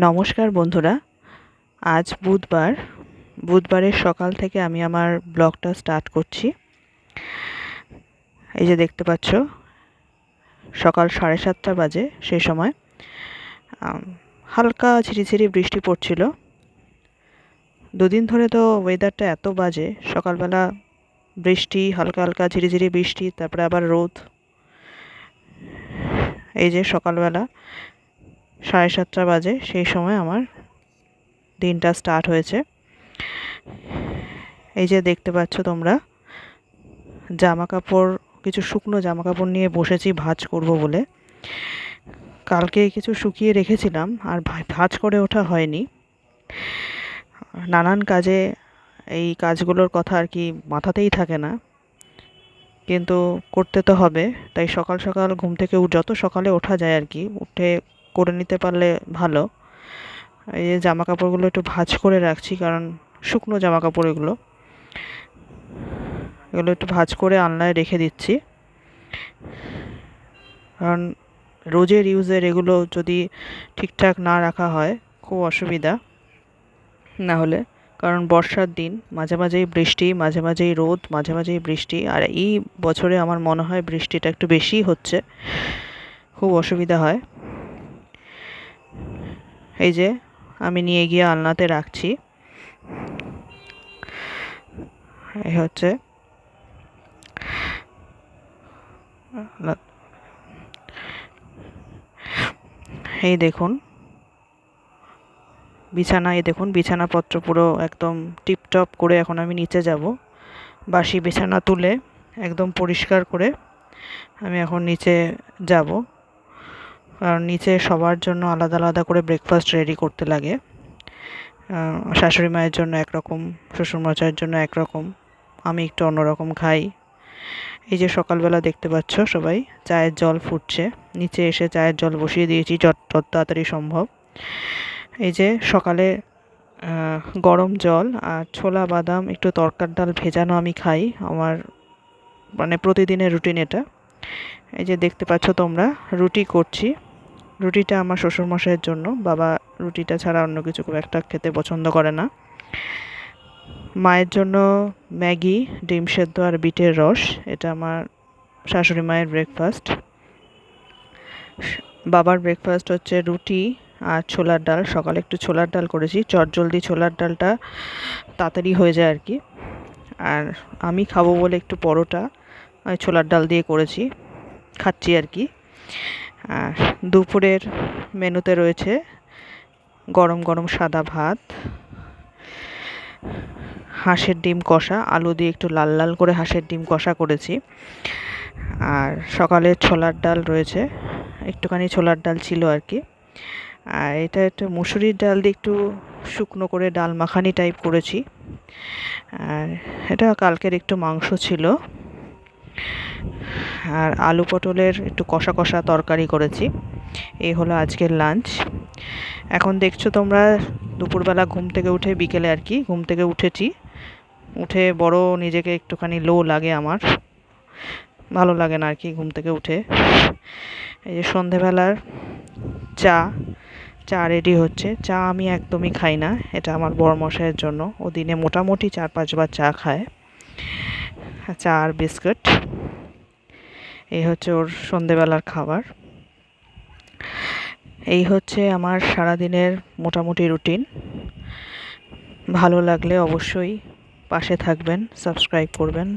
নমস্কার বন্ধুরা, আজ বুধবারের সকাল থেকে আমি আমার ব্লগটা স্টার্ট করছি। এই যে দেখতে পাচ্ছ, সকাল 7:30 বাজে। সেই সময় হালকা ঝিরিঝিরি বৃষ্টি পড়ছিল। দুদিন ধরে তো ওয়েদারটা এত বাজে, সকালবেলা বৃষ্টি, হালকা হালকা ঝিরিঝিরি বৃষ্টি, তারপরে আবার রোদ। এই যে সকালবেলা 7:30 বাজে, সেই সময় আমার দিনটা স্টার্ট হয়েছে। এই যে দেখতে পাচ্ছ তোমরা, কিছু শুকনো জামা কাপড় নিয়ে বসেছি ভাঁজ করব বলে। কালকে কিছু শুকিয়ে রেখেছিলাম, আর ভাঁজ করে ওঠা হয়নি। নানান কাজে এই কাজগুলোর কথা আর কি মাথাতেই থাকে না, কিন্তু করতে তো হবে। তাই সকাল সকাল ঘুম থেকে যত সকালে ওঠা যায় আর কি, উঠে করে নিতে পারলে ভালো। এই যে জামা কাপড়গুলো একটু ভাঁজ করে রাখছি, কারণ শুকনো জামা কাপড় এগুলো একটু ভাঁজ করে আলনায় রেখে দিচ্ছি। কারণ রোজের ইউজের এগুলো যদি ঠিকঠাক না রাখা হয় খুব অসুবিধা না হলে। কারণ বর্ষার দিন, মাঝে মাঝেই বৃষ্টি, মাঝে মাঝেই রোদ, মাঝে মাঝেই বৃষ্টি। আর এই বছরে আমার মনে হয় বৃষ্টিটা একটু বেশিই হচ্ছে, খুব অসুবিধা হয়। এই যে আমি নিয়ে গিয়ে আলনাতে রাখছি। এই হচ্ছে এই দেখুন বিছানাপত্র পুরো একদম টিপটপ করে এখন আমি নিচে যাব। বাসি বিছানা তুলে একদম পরিষ্কার করে আমি এখন নিচে যাব। কারণ নিচে সবার জন্য আলাদা আলাদা করে ব্রেকফাস্ট রেডি করতে লাগে। শাশুড়ি মায়ের জন্য একরকম, শ্বশুরমশাইয়ের জন্য একরকম, আমি একটু অন্যরকম খাই। এই যে সকালবেলা দেখতে পাচ্ছ সবাই চায়ের জল ফুটছে, নিচে এসে চায়ের জল বসিয়ে দিয়েছি যত তাড়াতাড়ি সম্ভব। এই যে সকালে গরম জল আর ছোলা বাদাম একটু তরকার ডাল ভেজানো আমি খাই, আমার মানে প্রতিদিনের রুটিন এটা। এই যে দেখতে পাচ্ছ তোমরা, রুটি করছি। রুটিটা আমার শ্বশুরমশাইয়ের জন্য, বাবা রুটিটা ছাড়া অন্য কিছু খুব একটা খেতে পছন্দ করে না। মায়ের জন্য ম্যাগি, ডিম সেদ্ধ আর বিটের রস, এটা আমার শাশুড়ি মায়ের ব্রেকফাস্ট। বাবার ব্রেকফাস্ট হচ্ছে রুটি আর ছোলার ডাল। সকালে একটু ছোলার ডাল করেছি, চটজলদি ছোলার ডালটা তাড়াতাড়ি হয়ে যায় আর কি। আর আমি খাবো বলে একটু পরোটা ছোলার ডাল দিয়ে করেছি, খাচ্ছি আর কি। আর দুপুরের মেনুতে রয়েছে গরম গরম সাদা ভাত, হাঁসের ডিম কষা, আলু দিয়ে একটু লাল লাল করে হাঁসের ডিম কষা করেছি। আর সকালে ছোলার ডাল রয়েছে, একটুখানি ছোলার ডাল ছিল আর কি। আর এটা একটু মুসুরির ডাল দিয়ে একটু শুকনো করে ডাল মাখানি টাইপ করেছি। আর এটা কালকের একটু মাংস ছিল। আর আলু পটলের একটু কষা কষা তরকারি করেছি। এই হলো আজকের লাঞ্চ। এখন দেখছো তোমরা, দুপুরবেলা ঘুম থেকে উঠে, বিকেলে আর কি ঘুম থেকে উঠেছি, উঠে বড় নিজেকে একটুখানি লো লাগে, আমার ভালো লাগে না আর কি ঘুম থেকে উঠে। এই যে সন্ধেবেলার চা রেডি হচ্ছে। চা আমি একদমই খাই না, এটা আমার বড়মশাইয়ের জন্য। ও দিনে মোটামুটি 4-5 বার চা খায়, চা আর বিস্কুট। এই হচ্ছে ওর সন্ধেবেলার খাবার। এই হচ্ছে আমার সারাদিনের মোটামুটি রুটিন। ভালো লাগলে অবশ্যই পাশে থাকবেন, সাবস্ক্রাইব করবেন।